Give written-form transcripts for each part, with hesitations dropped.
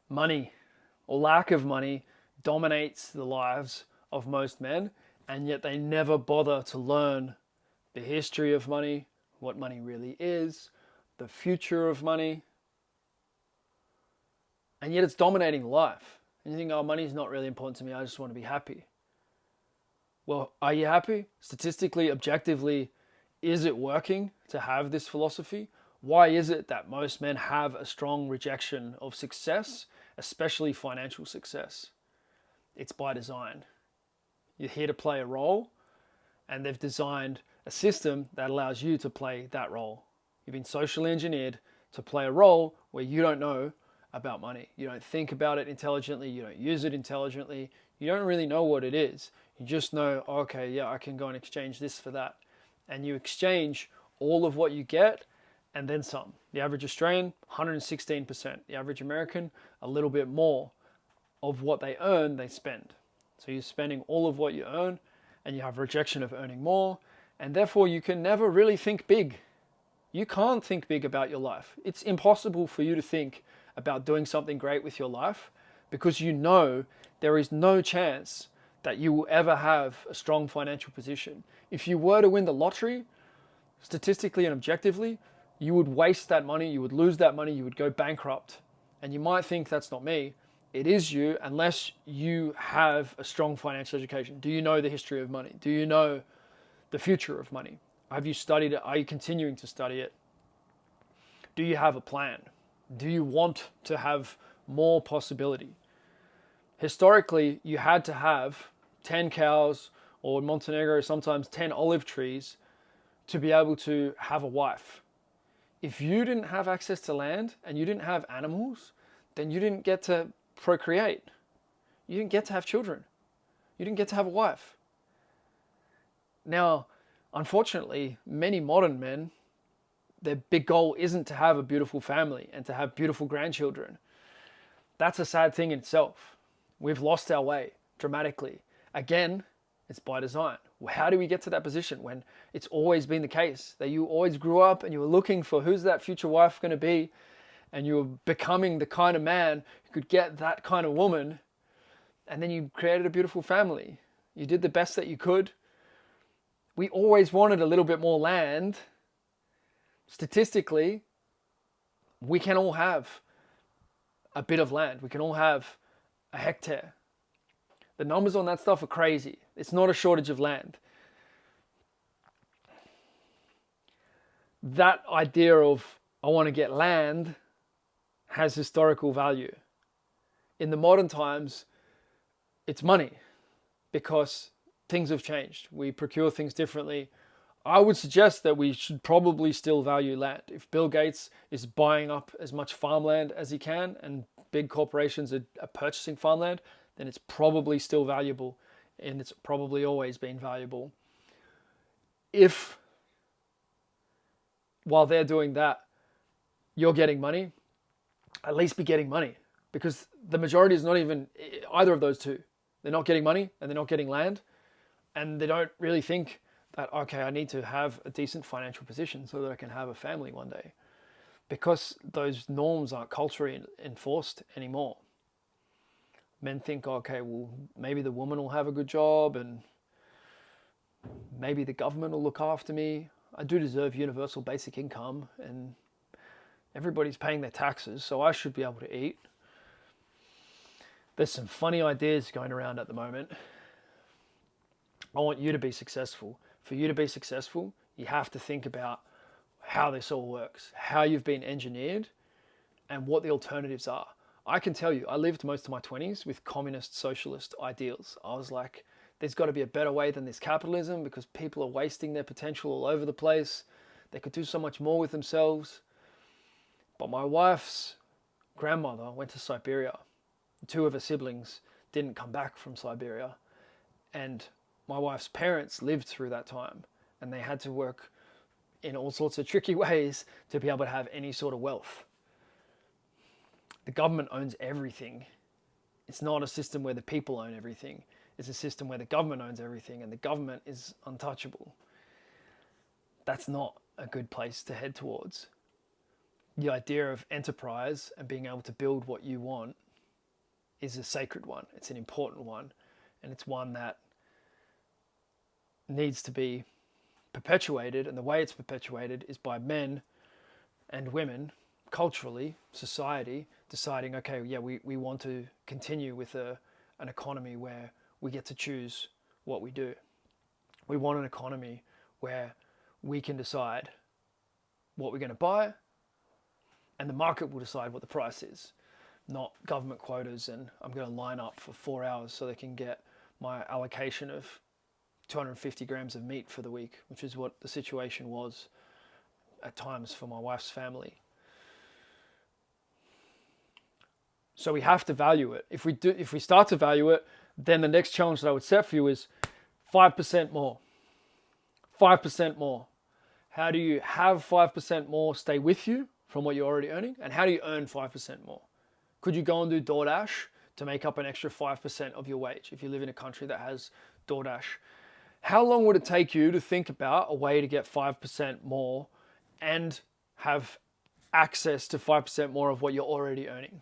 Money or lack of money dominates the lives of most men, and yet they never bother to learn the history of money, what money really is, the future of money, and yet it's dominating life. And you think, oh, money's not really important to me, I just want to be happy. Well, are you happy? Statistically, objectively, is it working to have this philosophy? Why is it that most men have a strong rejection of success, especially financial success? It's by design. You're here to play a role, and they've designed a system that allows you to play that role. You've been socially engineered to play a role where you don't know about money. You don't think about it intelligently. You don't use it intelligently. You don't really know what it is. You just know, okay, yeah, I can go and exchange this for that. And you exchange all of what you get and then some. The average Australian, 116%. The average American, a little bit more of what they earn, they spend. So you're spending all of what you earn, and you have rejection of earning more, and therefore you can never really think big. You can't think big about your life. It's impossible for you to think about doing something great with your life because you know there is no chance that you will ever have a strong financial position. If you were to win the lottery, statistically and objectively, you would waste that money, you would lose that money, you would go bankrupt. And you might think that's not me. It is you, unless you have a strong financial education. Do you know the history of money? Do you know the future of money? Have you studied it? Are you continuing to study it? Do you have a plan? Do you want to have more possibility? Historically, you had to have 10 cows, or in Montenegro, sometimes 10 olive trees to be able to have a wife. If you didn't have access to land and you didn't have animals, then you didn't get to procreate. You didn't get to have children. You didn't get to have a wife. Now, unfortunately, many modern men, their big goal isn't to have a beautiful family and to have beautiful grandchildren. That's a sad thing in itself. We've lost our way dramatically. Again, it's by design. How do we get to that position when it's always been the case that you always grew up and you were looking for who's that future wife going to be, and you were becoming the kind of man who could get that kind of woman, and then you created a beautiful family. You did the best that you could. We always wanted a little bit more land. Statistically, we can all have a bit of land. We can all have a hectare. The numbers on that stuff are crazy. It's not a shortage of land. That idea of I want to get land has historical value. In the modern times, it's money because things have changed. We procure things differently. I would suggest that we should probably still value land. If Bill Gates is buying up as much farmland as he can and big corporations are purchasing farmland, then it's probably still valuable, and it's probably always been valuable. If, while they're doing that, you're getting money, at least be getting money, because the majority is not even either of those two. They're not getting money and they're not getting land, and they don't really think that, okay, I need to have a decent financial position so that I can have a family one day, because those norms aren't culturally enforced anymore. Men think, okay, well, maybe the woman will have a good job and maybe the government will look after me. I do deserve universal basic income and everybody's paying their taxes, so I should be able to eat. There's some funny ideas going around at the moment. I want you to be successful. For you to be successful, you have to think about how this all works, how you've been engineered, and what the alternatives are. I can tell you, I lived most of my 20s with communist socialist ideals. I was like, there's got to be a better way than this capitalism because people are wasting their potential all over the place. They could do so much more with themselves. But my wife's grandmother went to Siberia. Two of her siblings didn't come back from Siberia. And my wife's parents lived through that time. And they had to work in all sorts of tricky ways to be able to have any sort of wealth. The government owns everything. It's not a system where the people own everything. It's a system where the government owns everything and the government is untouchable. That's not a good place to head towards. The idea of enterprise and being able to build what you want is a sacred one. It's an important one, and it's one that needs to be perpetuated. And the way it's perpetuated is by men and women, culturally, society, deciding, okay, yeah, we want to continue with an economy where we get to choose what we do. We want an economy where we can decide what we're going to buy, and the market will decide what the price is, not government quotas and I'm going to line up for 4 hours so they can get my allocation of 250 grams of meat for the week, which is what the situation was at times for my wife's family. So we have to value it. If we start to value it, then the next challenge that I would set for you is 5% more. 5% more. How do you have 5% more stay with you from what you're already earning? And how do you earn 5% more? Could you go and do DoorDash to make up an extra 5% of your wage if you live in a country that has DoorDash? How long would it take you to think about a way to get 5% more and have access to 5% more of what you're already earning,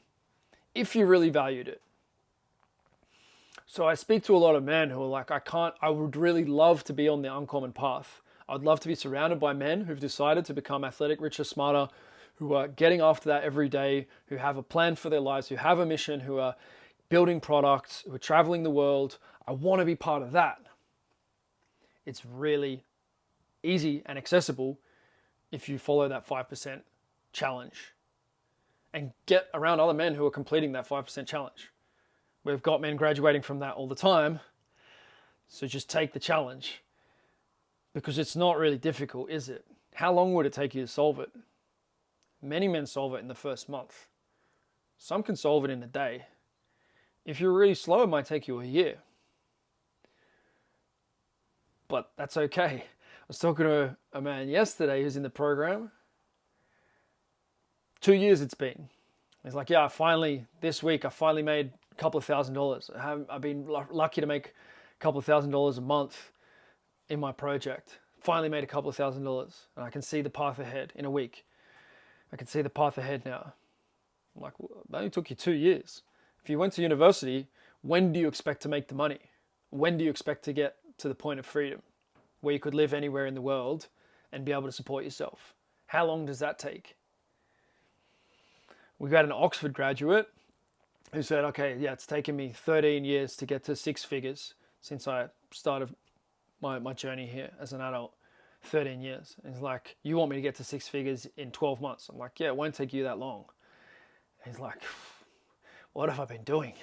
if you really valued it? So I speak to a lot of men who are like, I would really love to be on the uncommon path. I'd love to be surrounded by men who've decided to become athletic, richer, smarter, who are getting after that every day, who have a plan for their lives, who have a mission, who are building products, who are traveling the world. I want to be part of that. It's really easy and accessible if you follow that 5% challenge and get around other men who are completing that 5% challenge. We've got men graduating from that all the time. So just take the challenge, because it's not really difficult, is it? How long would it take you to solve it? Many men solve it in the first month. Some can solve it in a day. If you're really slow, it might take you a year. But that's okay. I was talking to a man yesterday who's in the program. 2 years it's been. He's like, yeah, this week I finally made a couple of $1,000s. I've been lucky to make a couple of $1,000s a month in my project. Finally made a couple of $1,000, and I can see the path ahead in a week. I can see the path ahead now. I'm like, well, that only took you 2 years. If you went to university, when do you expect to make the money? When do you expect to get to the point of freedom where you could live anywhere in the world and be able to support yourself? How long does that take? We've got an Oxford graduate who said, okay, yeah, it's taken me 13 years to get to 6 figures since I started my journey here as an adult. 13 years. And he's like, you want me to get to 6 figures in 12 months? I'm like, yeah, it won't take you that long. And he's like, what have I been doing?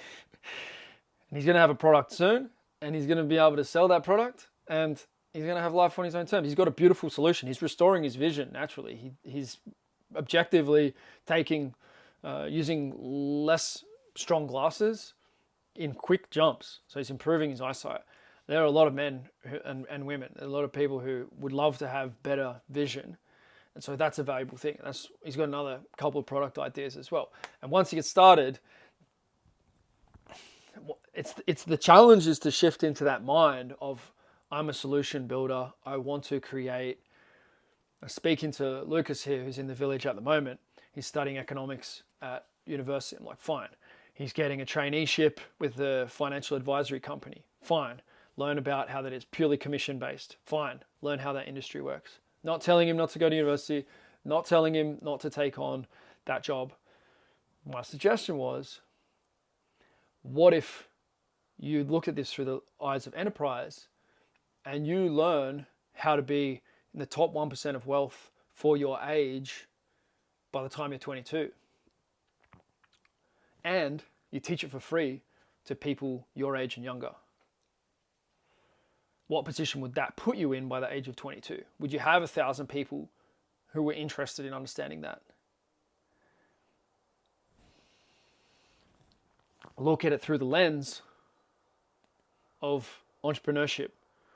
And he's going to have a product soon, and he's going to be able to sell that product, and he's going to have life on his own terms. He's got a beautiful solution. He's restoring his vision naturally. He's objectively using less strong glasses in quick jumps. So he's improving his eyesight. There are a lot of men and women, a lot of people who would love to have better vision. And so that's a valuable thing. He's got another couple of product ideas as well. And once he gets started, it's the challenge is to shift into that mind of, I'm a solution builder. I want to create. I'm speaking to Lucas here, who's in the village at the moment. He's studying economics at university. I'm like, fine. He's getting a traineeship with the financial advisory company. Fine. Learn about how that is purely commission-based. Fine. Learn how that industry works. Not telling him not to go to university. Not telling him not to take on that job. My suggestion was, what if you look at this through the eyes of enterprise and you learn how to be in the top 1% of wealth for your age by the time you're 22? And you teach it for free to people your age and younger. What position would that put you in by the age of 22? Would you have 1,000 people who were interested in understanding that? Look at it through the lens of entrepreneurship.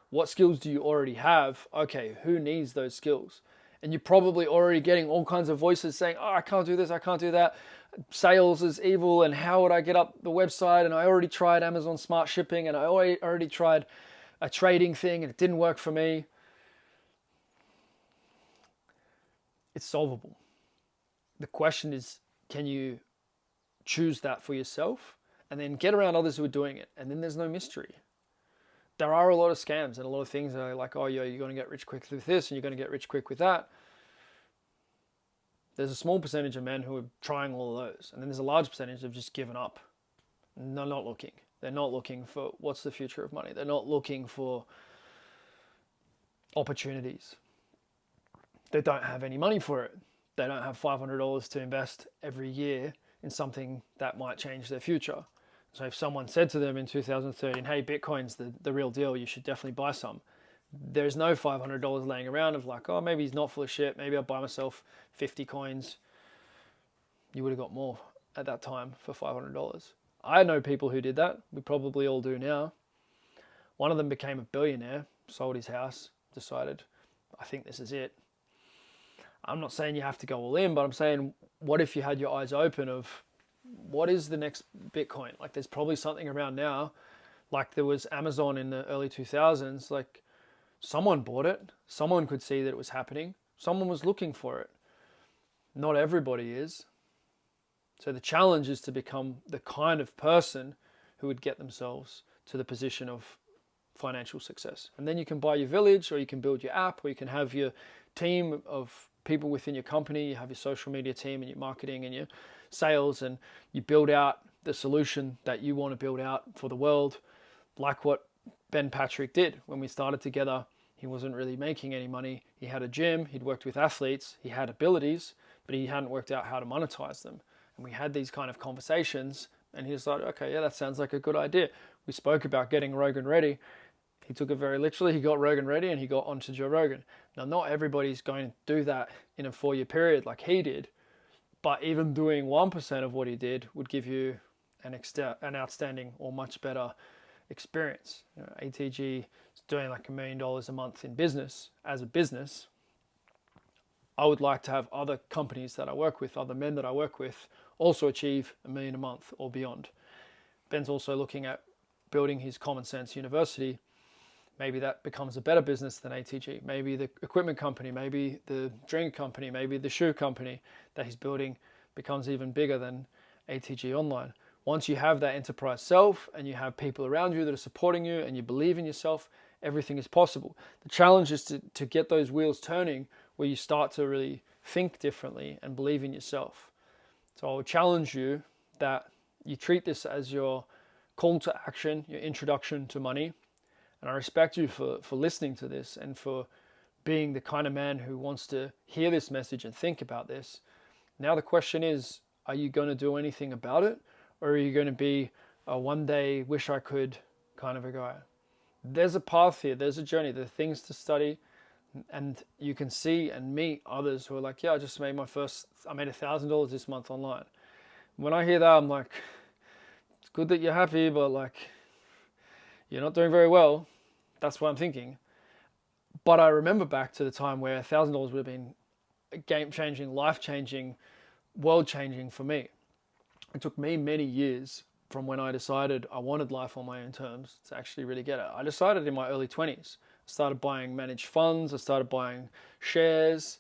What skills do you already have? Okay, who needs those skills? And you're probably already getting all kinds of voices saying, oh, I can't do this, I can't do that. Sales is evil, and how would I get up the website? And I already tried Amazon Smart Shipping, and I already tried a trading thing, and it didn't work for me. It's solvable. The question is, can you choose that for yourself and then get around others who are doing it. And then there's no mystery. There are a lot of scams and a lot of things that are like, oh, you're going to get rich quick with this and you're going to get rich quick with that. There's a small percentage of men who are trying all of those. And then there's a large percentage of just given up. And they're not looking. They're not looking for what's the future of money. They're not looking for opportunities. They don't have any money for it. They don't have $500 to invest every year in something that might change their future. So if someone said to them in 2013, hey, Bitcoin's the real deal, you should definitely buy some. There's no $500 laying around of like, oh, maybe he's not full of shit. Maybe I'll buy myself 50 coins. You would have got more at that time for $500. I know people who did that. We probably all do now. One of them became a billionaire, sold his house, decided, I think this is it. I'm not saying you have to go all in, but I'm saying, what if you had your eyes open of what is the next Bitcoin? Like there's probably something around now, like there was Amazon in the early 2000s, like someone bought it, someone could see that it was happening, someone was looking for it. Not everybody is. So the challenge is to become the kind of person who would get themselves to the position of financial success. And then you can buy your village, or you can build your app, or you can have your team of people within your company, you have your social media team and your marketing and your sales, and you build out the solution that you want to build out for the world, like what Ben Patrick did when we started together. He wasn't really making any money. He had a gym, he'd worked with athletes, he had abilities, but he hadn't worked out how to monetize them. And we had these kind of conversations, and he was like, okay, yeah, that sounds like a good idea. We spoke about getting Rogan ready. He took it very literally. He got Rogan ready and he got onto Joe Rogan. Now, not everybody's going to do that in a 4-year period like he did, but even doing 1% of what he did would give you an outstanding or much better experience. You know, ATG is doing like $1 million a month in business. As a business, I would like to have other companies that I work with, other men that I work with, also achieve $1 million a month or beyond. Ben's also looking at building his Common Sense University. Maybe that becomes a better business than ATG. Maybe the equipment company, maybe the drink company, maybe the shoe company that he's building becomes even bigger than ATG Online. Once you have that enterprise self and you have people around you that are supporting you and you believe in yourself, everything is possible. The challenge is to get those wheels turning where you start to really think differently and believe in yourself. So I would challenge you that you treat this as your call to action, your introduction to money. And I respect you for listening to this and for being the kind of man who wants to hear this message and think about this. Now the question is, are you going to do anything about it? Or are you going to be a one day wish I could kind of a guy? There's a path here. There's a journey. There are things to study. And you can see and meet others who are like, yeah, I made $1,000 this month online. When I hear that, I'm like, it's good that you're happy, but like, you're not doing very well. That's what I'm thinking. But I remember back to the time where $1,000 would have been game-changing, life-changing, world-changing for me. It took me many years from when I decided I wanted life on my own terms to actually really get it. I decided in my early 20s. I started buying managed funds. I started buying shares.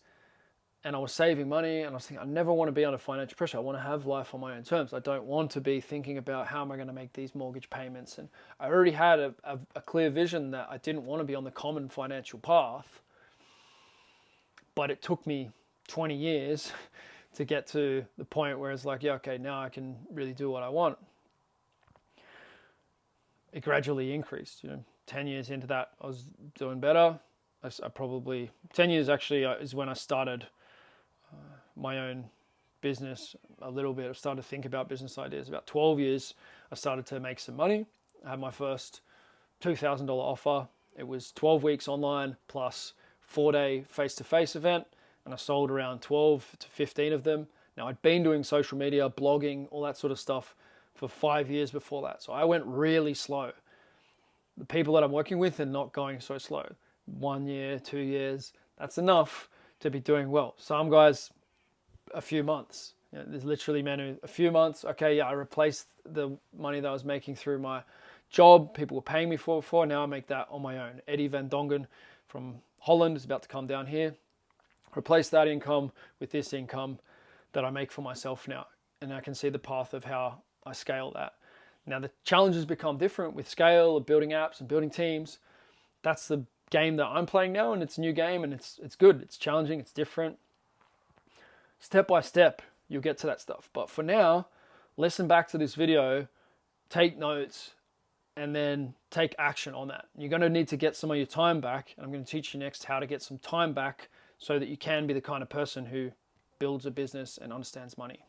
And I was saving money, and I was thinking, I never want to be under financial pressure. I want to have life on my own terms. I don't want to be thinking about how am I going to make these mortgage payments. And I already had a clear vision that I didn't want to be on the common financial path. But it took me 20 years to get to the point where it's like, yeah, okay, now I can really do what I want. It gradually increased. 10 years into that, I was doing better. 10 years actually is when I started my own business a little bit. I started to think about business ideas. About 12 years, I started to make some money. I had my first $2,000 offer. It was 12 weeks online plus 4-day face-to-face event. And I sold around 12 to 15 of them. Now I'd been doing social media, blogging, all that sort of stuff for 5 years before that. So I went really slow. The people that I'm working with are not going so slow. 1 year, 2 years, that's enough to be doing well. Some guys, a few months. There's literally men who, a few months, okay, yeah, I replaced the money that I was making through my job. People were paying me for before. Now I make that on my own. Eddie Van Dongen from Holland is about to come down here. Replace that income with this income that I make for myself now. And I can see the path of how I scale that. Now the challenges become different with scale of building apps and building teams. That's the game that I'm playing now, and it's a new game, and it's good. It's challenging. It's different. Step by step, you'll get to that stuff. But for now, listen back to this video, take notes, and then take action on that. You're going to need to get some of your time back. And I'm going to teach you next how to get some time back so that you can be the kind of person who builds a business and understands money.